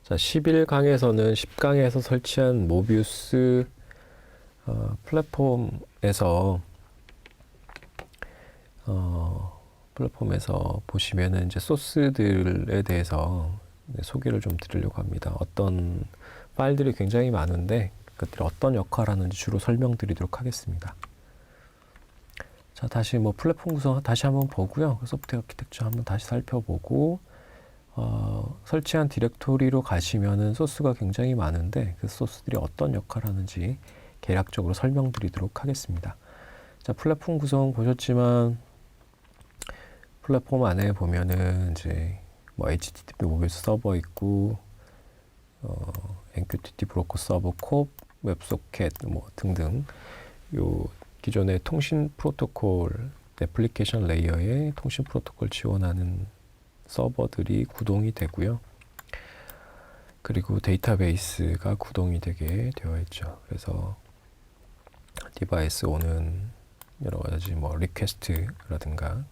자, 11강에서는 10강에서 설치한 모비우스 플랫폼에서 보시면은 이제 소스들에 대해서 소개를 좀 드리려고 합니다. 어떤 파일들이 굉장히 많은데 그것들이 어떤 역할을 하는지 주로 설명드리도록 하겠습니다. 자, 다시 플랫폼 구성 다시 한번 보고요. 소프트웨어 아키텍처 한번 다시 살펴보고 설치한 디렉토리로 가시면은 소스가 굉장히 많은데 그 소스들이 어떤 역할을 하는지 개략적으로 설명드리도록 하겠습니다. 자, 플랫폼 구성 보셨지만 플랫폼 안에 보면은 이제 HTTP 모비우스 서버 있고 MQTT 브로커 서버, 콥, 웹소켓 등등 요 기존의 통신 프로토콜 애플리케이션 레이어에 통신 프로토콜 지원하는 서버들이 구동이 되고요. 그리고 데이터베이스가 구동이 되게 되어 있죠. 그래서 디바이스 오는 여러 가지 리퀘스트라든가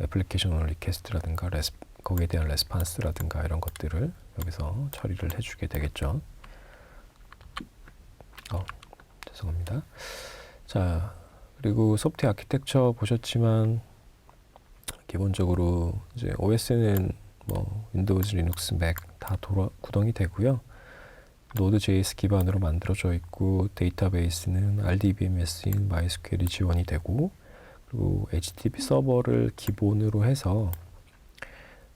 애플리케이션 오는 리퀘스트라든가 거기에 대한 레스판스라든가 이런 것들을 여기서 처리를 해주게 되겠죠. 죄송합니다. 자, 그리고 소프트웨어 아키텍처 보셨지만 기본적으로 이제 OS는 윈도우즈, 리눅스, 맥 다 구동이 되고요. 노드.js 기반으로 만들어져 있고 데이터베이스는 RDBMS인 MySQL이 지원이 되고 그리고 HTTP 서버를 기본으로 해서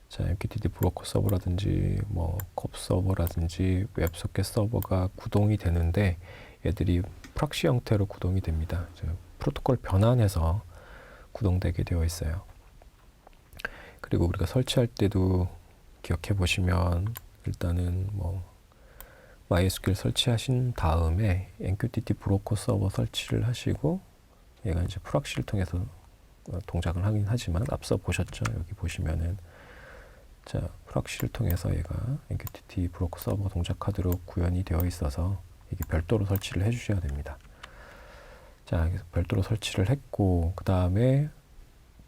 자, MQTT 브로커 서버라든지 콥 서버라든지 웹소켓 서버가 구동이 되는데 얘들이 프락시 형태로 구동이 됩니다. 프로토콜 변환해서 구동되게 되어 있어요. 그리고 우리가 설치할 때도 기억해 보시면 일단은 MySQL 설치하신 다음에 MQTT 브로커 서버 설치를 하시고 얘가 이제 프락시를 통해서 동작을 하긴 하지만 앞서 보셨죠? 여기 보시면은 자, 프락시를 통해서 얘가 MQTT 브로커 서버 동작하도록 구현이 되어 있어서 이게 별도로 설치를 해주셔야 됩니다. 자, 그래서 별도로 설치를 했고 그 다음에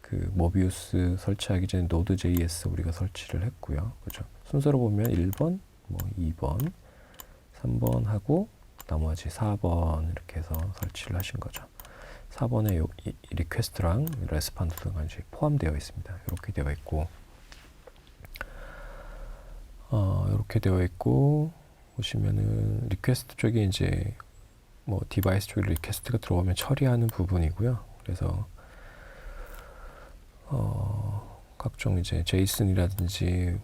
그 모비우스 설치하기 전에 노드.js 우리가 설치를 했고요. 그죠? 순서로 보면 1번, 2번, 3번 하고 나머지 4번 이렇게 해서 설치를 하신 거죠. 4번에 이 리퀘스트랑 레스판스가 이제 포함되어 있습니다. 이렇게 되어 있고 이렇게 되어 있고 보시면은 리퀘스트 쪽에 이제 디바이스 쪽에 리퀘스트가 들어오면 처리하는 부분이고요. 그래서 각종 이제 제이슨이라든지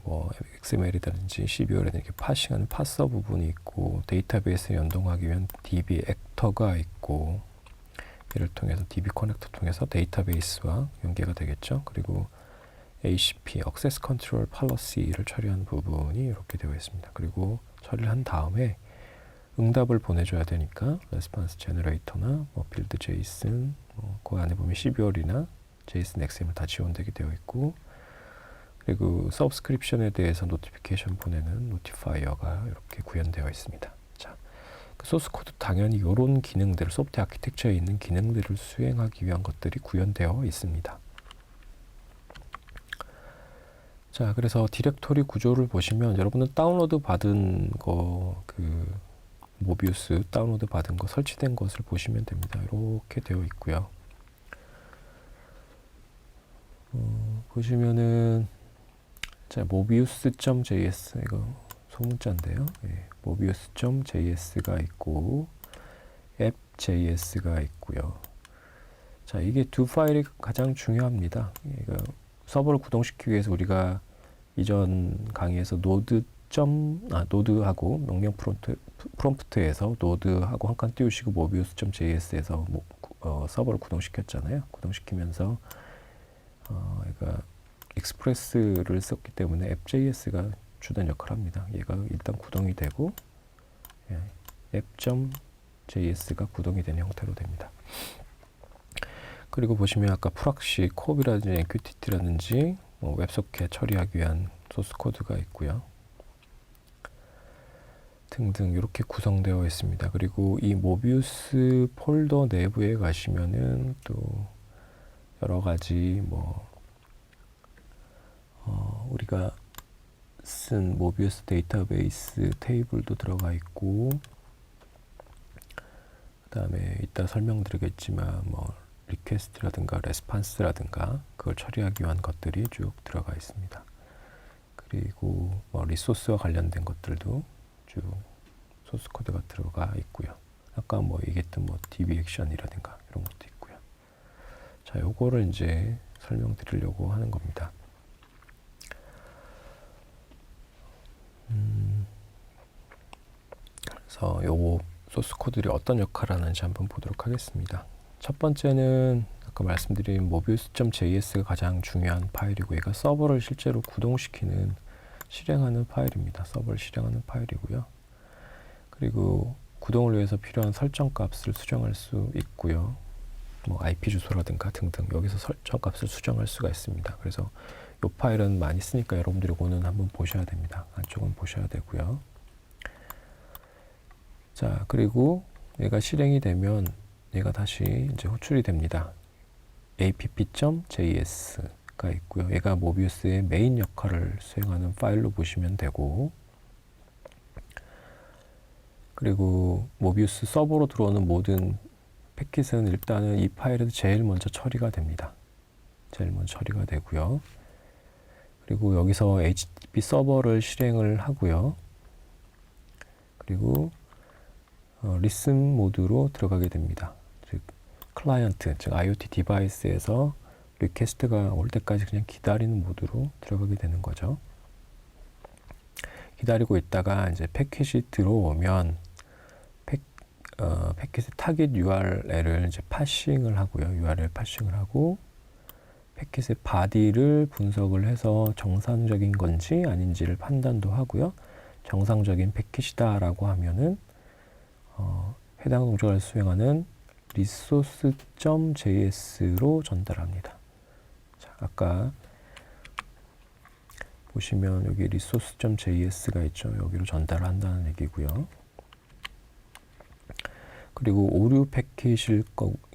XML이라든지 CBO라든지 이렇게 파싱하는 파서 부분이 있고 데이터베이스에 연동하기 위한 DB 액터가 있고 이를 통해서 DB 커넥터 통해서 데이터베이스와 연계가 되겠죠. 그리고 ACP, Access Control Policy를 처리하는 부분이 이렇게 되어 있습니다. 그리고 처리를 한 다음에 응답을 보내줘야 되니까 레스판스 제너레이터나 빌드 제이슨, 그 안에 보면 CBOR이나 JSON, XML 다 지원되게 되어 있고 그리고 서브스크립션에 대해서 노티피케이션 보내는 노티파이어가 이렇게 구현되어 있습니다. 자, 그 소스 코드 당연히 이런 기능들, 소프트웨어 아키텍처에 있는 기능들을 수행하기 위한 것들이 구현되어 있습니다. 자, 그래서 디렉토리 구조를 보시면 여러분은 다운로드 받은 거, 모비우스 다운로드 받은 거 설치된 것을 보시면 됩니다. 이렇게 되어 있고요. 보시면은 자, mobius.js 이거 소문자인데요. 예, mobius.js가 있고 app.js가 있고요. 자, 이게 두 파일이 가장 중요합니다. 이거 서버를 구동시키기 위해서 우리가 이전 강의에서 노드하고 명령 프롬프트에서 노드하고 한 칸 띄우시고 mobius.js에서 서버를 구동시켰잖아요. 구동시키면서 얘가 익스프레스를 썼기 때문에 app.js가 주된 역할을 합니다. 얘가 일단 구동이 되고 app.js가 구동이 되는 형태로 됩니다. 그리고 보시면 아까 프락시, 콥이라든지 MQTT라든지 웹소켓 처리하기 위한 소스 코드가 있고요. 등등 이렇게 구성되어 있습니다. 그리고 이 모비우스 폴더 내부에 가시면은 또 여러 가지 우리가 쓴 모비우스 데이터베이스 테이블도 들어가 있고, 그 다음에 이따 설명드리겠지만 뭐 리퀘스트라든가 레스판스라든가 그걸 처리하기 위한 것들이 쭉 들어가 있습니다. 그리고 뭐 리소스와 관련된 것들도 쭉 소스 코드가 들어가 있고요. 아까 뭐 얘기했던 뭐 DB 액션이라든가 이런 것도 있고요. 자, 요거를 이제 설명드리려고 하는 겁니다. 그래서 요 소스 코드들이 어떤 역할을 하는지 한번 보도록 하겠습니다. 첫 번째는 아까 말씀드린 mobius.js가 가장 중요한 파일이고, 얘가 서버를 실제로 구동시키는 실행하는 파일입니다. 서버를 실행하는 파일이고요. 그리고 구동을 위해서 필요한 설정 값을 수정할 수 있고요. 뭐 IP 주소라든가 등등 여기서 설정 값을 수정할 수가 있습니다. 그래서 이 파일은 많이 쓰니까 여러분들이 오늘 한번 보셔야 됩니다. 안쪽은 보셔야 되고요. 자, 그리고 얘가 실행이 되면 얘가 다시 이제 호출이 됩니다. app.js가 있고요. 얘가 모비우스의 메인 역할을 수행하는 파일로 보시면 되고, 그리고 모비우스 서버로 들어오는 모든 패킷은 일단은 이 파일에서 제일 먼저 처리가 됩니다. 제일 먼저 처리가 되고요. 그리고 여기서 HTTP 서버를 실행을 하고요. 그리고 리슨 모드로 들어가게 됩니다. 즉 클라이언트, 즉 IoT 디바이스에서 리퀘스트가 올 때까지 그냥 기다리는 모드로 들어가게 되는 거죠. 기다리고 있다가 이제 패킷이 들어오면 패킷의 타깃 URL을 이제 파싱을 하고요. URL 파싱을 하고 패킷의 바디를 분석을 해서 정상적인 건지 아닌지를 판단도 하고요. 정상적인 패킷이다라고 하면은 해당 동작을 수행하는 resource.js로 전달합니다. 자, 아까 보시면 여기 resource.js가 있죠. 여기로 전달을 한다는 얘기고요. 그리고 오류 패킷일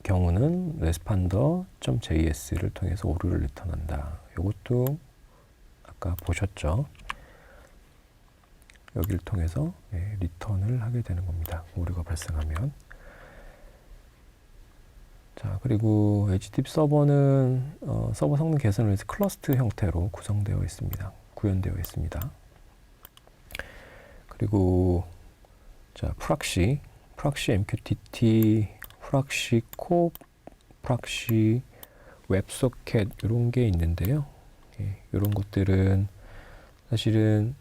경우는 responder.js를 통해서 오류를 리턴한다. 이것도 아까 보셨죠. 여기를 통해서 리턴을 하게 되는 겁니다. 오류가 발생하면. 자, 그리고 HTTP 서버는 서버 성능 개선을 위해서 클러스터 형태로 구성되어 있습니다. 구현되어 있습니다. 그리고 자, 프락시 MQTT, 프락시 코, 프락시 웹소켓 이런 게 있는데요. 이런 것들은 사실은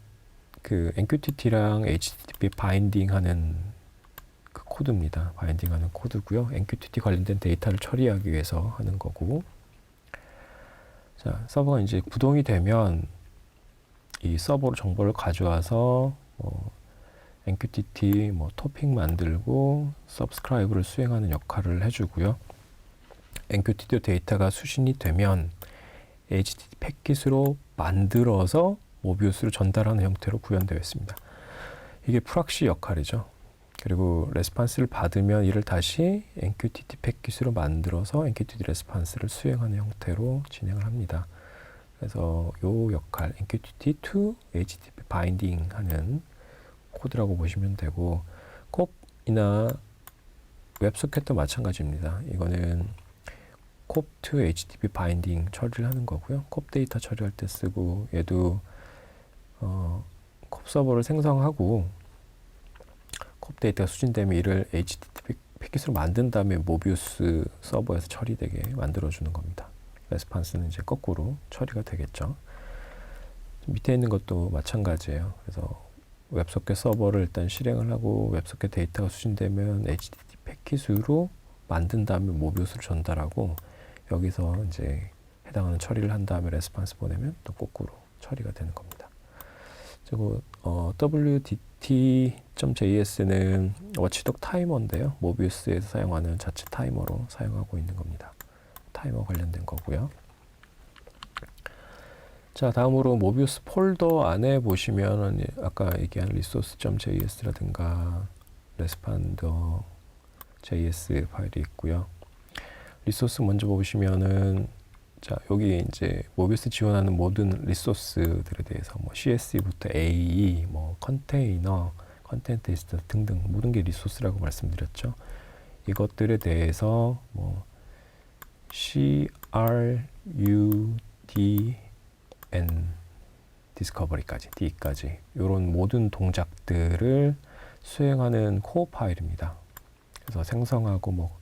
그 MQTT랑 HTTP 바인딩하는 그 코드입니다. 바인딩하는 코드고요. MQTT 관련된 데이터를 처리하기 위해서 하는 거고. 자, 서버가 이제 구동이 되면 이 서버로 정보를 가져와서 MQTT 토픽 만들고 서브스크라이브를 수행하는 역할을 해주고요. MQTT 데이터가 수신이 되면 HTTP 패킷으로 만들어서 모비우스를 전달하는 형태로 구현되어 있습니다. 이게 프락시 역할이죠. 그리고 레스판스를 받으면 이를 다시 MQTT 패킷으로 만들어서 MQTT 레스판스를 수행하는 형태로 진행을 합니다. 그래서 이 역할, MQTT to HTTP 바인딩 하는 코드라고 보시면 되고, 콥이나 웹소켓도 마찬가지입니다. 이거는 콥 to HTTP 바인딩 처리를 하는 거고요. 콥 데이터 처리할 때 쓰고, 얘도 콥 서버를 생성하고 콥 데이터가 수신되면 이를 HTTP 패킷으로 만든 다음에 모비우스 서버에서 처리되게 만들어주는 겁니다. 레스판스는 이제 거꾸로 처리가 되겠죠. 밑에 있는 것도 마찬가지예요. 그래서 웹소켓 서버를 일단 실행을 하고 웹소켓 데이터가 수신되면 HTTP 패킷으로 만든 다음에 모비우스를 전달하고 여기서 이제 해당하는 처리를 한 다음에 레스판스 보내면 또 거꾸로 처리가 되는 겁니다. 그리고 wdt.js는 워치독 타이머인데요. 모비우스에서 사용하는 자체 타이머로 사용하고 있는 겁니다. 타이머 관련된 거고요. 자, 다음으로 모비우스 폴더 안에 보시면 아까 얘기한 resource.js라든가 responder.js 파일이 있고요. 리소스 먼저 보시면은 자, 여기 이제 모비스 지원하는 모든 리소스들에 대해서 뭐 CSV부터 AE, 뭐 컨테이너, 컨텐트 리스트 등등 모든 게 리소스라고 말씀드렸죠. 이것들에 대해서 뭐 CRUDN 디스커버리까지 D까지 이런 모든 동작들을 수행하는 코어 파일입니다. 그래서 생성하고 뭐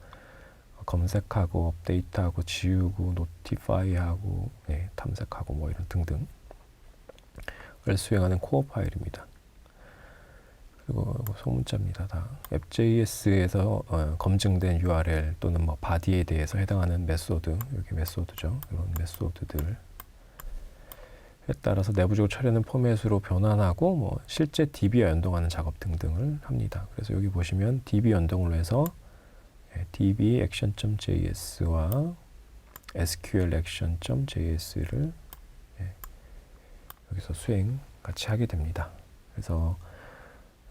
검색하고 업데이트하고 지우고 노티파이하고 탐색하고 뭐 이런 등등을 수행하는 코어 파일입니다. 그리고 소문자입니다. 다 앱.js에서 검증된 URL 또는 뭐 바디에 대해서 해당하는 메소드, 여기 메소드죠. 이런 메소드들에 따라서 내부적으로 처리하는 포맷으로 변환하고 뭐 실제 DB와 연동하는 작업 등등을 합니다. 그래서 여기 보시면 DB 연동을 해서 db action.js와 sql action.js를 여기서 수행 같이 하게 됩니다. 그래서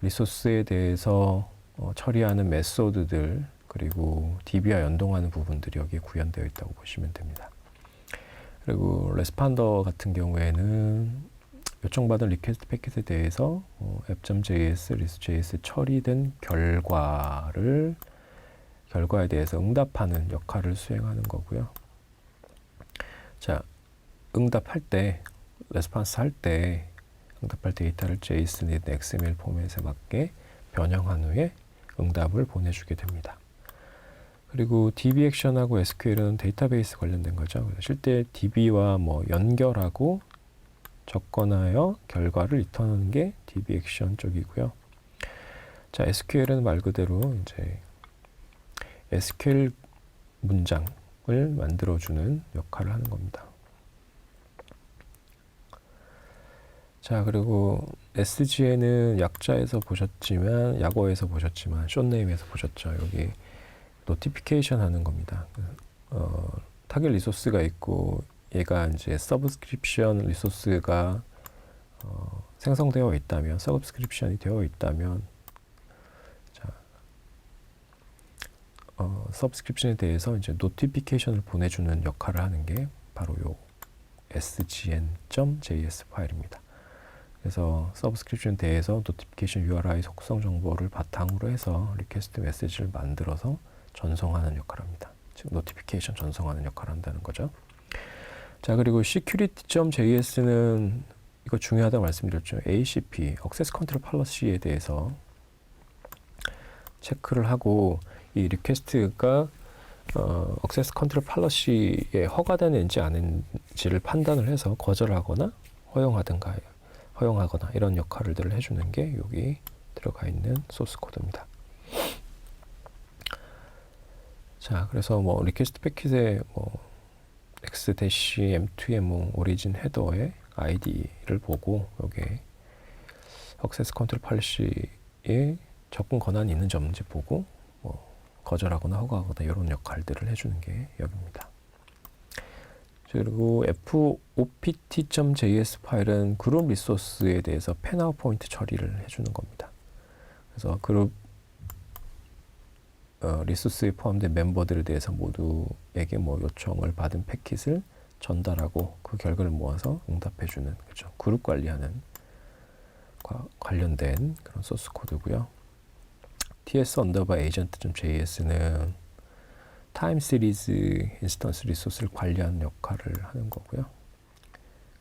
리소스에 대해서 처리하는 메소드들 그리고 DB와 연동하는 부분들이 여기에 구현되어 있다고 보시면 됩니다. 그리고 레스판더 같은 경우에는 요청받은 리퀘스트 패킷에 대해서 app.js, list.js 처리된 결과에 대해서 응답하는 역할을 수행하는 거고요. 자, 응답할 때, 레스폰스 할 때 응답할 데이터를 JSON, XML 포맷에 맞게 변형한 후에 응답을 보내주게 됩니다. 그리고 DB 액션하고 SQL은 데이터베이스 관련된 거죠. 실제 DB와 뭐 연결하고 접근하여 결과를 리턴하는 게 DB 액션 쪽이고요. 자, SQL은 말 그대로 이제 SQL 문장을 만들어주는 역할을 하는 겁니다. 자, 그리고 SGN은 약자에서 보셨지만, 약어에서 보셨지만, 숏네임에서 보셨죠. 여기 노티피케이션 하는 겁니다. 타겟 리소스가 있고, 얘가 이제 서브스크립션 리소스가 생성되어 있다면, 서브스크립션이 되어 있다면, 서브스크립션에 대해서 이제 노티피케이션을 보내주는 역할을 하는 게 바로 요 sgn.js 파일입니다. 그래서 서브스크립션에 대해서 노티피케이션 URI 속성 정보를 바탕으로 해서 리퀘스트 메시지를 만들어서 전송하는 역할을 합니다. 즉 노티피케이션 전송하는 역할을 한다는 거죠. 자, 그리고 security.js는 이거 중요하다고 말씀드렸죠. ACP, Access Control Policy에 대해서 체크를 하고 이 리퀘스트가 액세스 컨트롤 팔러시에 허가되는지 아닌지를 판단을 해서 거절하거나 허용하거나 이런 역할들을 해주는 게 여기 들어가 있는 소스 코드입니다. 자, 그래서 뭐 리퀘스트 패킷의 뭐 x-m2m 오리진 헤더의 id를 보고 여기에 액세스 컨트롤 팔러시에 접근 권한이 있는지 없는지 보고 뭐 거절하거나 허가하거나 이런 역할들을 해주는 게 여기입니다. 그리고 fopt.js 파일은 그룹 리소스에 대해서 팬아웃 포인트 처리를 해주는 겁니다. 그래서 그룹 리소스에 포함된 멤버들에 대해서 모두에게 뭐 요청을 받은 패킷을 전달하고 그 결과를 모아서 응답해주는 그렇죠. 그룹 관리하는 관련된 그런 소스 코드고요. ts_agent.js는 타임 시리즈 인스턴스 리소스를 관리하는 역할을 하는 거고요.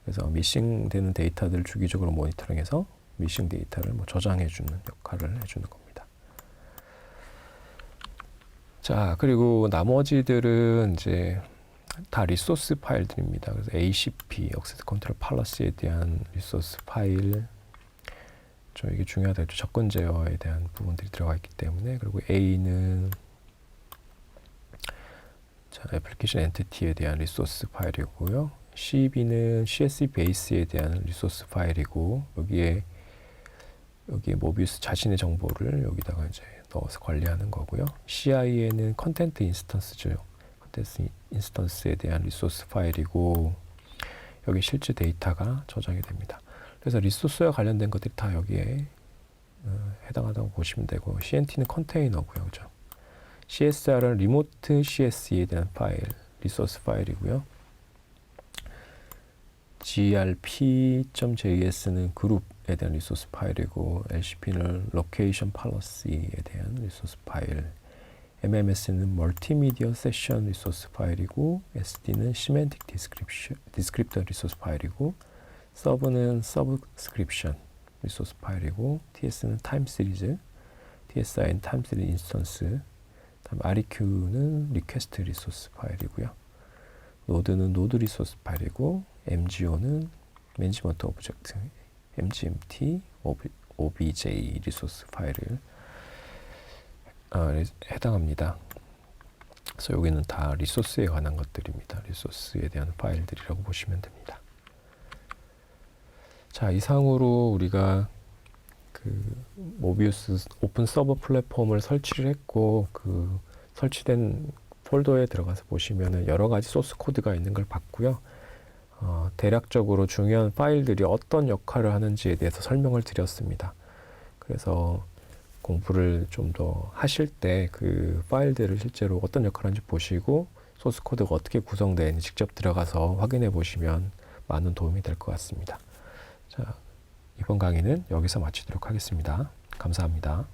그래서 미싱 되는 데이터들을 주기적으로 모니터링해서 미싱 데이터를 뭐 저장해주는 역할을 해주는 겁니다. 자, 그리고 나머지들은 이제 다 리소스 파일들입니다. 그래서 ACP, Access Control Policy에 대한 리소스 파일, 이게 중요하다. 접근 제어에 대한 부분들이 들어가 있기 때문에. 그리고 A는 애플리케이션 엔티티에 대한 리소스 파일이고요. CB는 CSV 베이스에 대한 리소스 파일이고, 여기 모비우스 자신의 정보를 여기다가 이제 넣어서 관리하는 거고요. CI에는 컨텐트 인스턴스죠. 컨텐트 인스턴스에 대한 리소스 파일이고, 여기 실제 데이터가 저장이 됩니다. 그래서 리소스와 관련된 것들이 다 여기에 해당하다고 보시면 되고, CNT는 컨테이너고요. 그죠? CSR은 리모트 CSE에 대한 파일, 리소스 파일이고요. grp.js는 그룹에 대한 리소스 파일이고 LCP는 로케이션 팔러시에 대한 리소스 파일, MMS는 멀티미디어 세션 리소스 파일이고 SD는 시멘틱 디스크립터 리소스 파일이고 서브는 서브스크립션 리소스 파일이고 TS는 타임 시리즈, TSI는 타임 시리즈 인스턴스, 다음 REQ는 리퀘스트 리소스 파일이고요. 노드는 노드 리소스 파일이고 MGO는 매니지먼트 오브젝트 MGMT OBJ 리소스 파일을 해당합니다. 그래서 여기는 다 리소스에 관한 것들입니다. 리소스에 대한 파일들이라고 보시면 됩니다. 자, 이상으로 우리가 그 모비우스 오픈 서버 플랫폼을 설치를 했고 그 설치된 폴더에 들어가서 보시면은 여러 가지 소스 코드가 있는 걸 봤고요. 대략적으로 중요한 파일들이 어떤 역할을 하는지에 대해서 설명을 드렸습니다. 그래서 공부를 좀 더 하실 때 그 파일들을 실제로 어떤 역할을 하는지 보시고 소스 코드가 어떻게 구성되는지 직접 들어가서 확인해 보시면 많은 도움이 될 것 같습니다. 자, 이번 강의는 여기서 마치도록 하겠습니다. 감사합니다.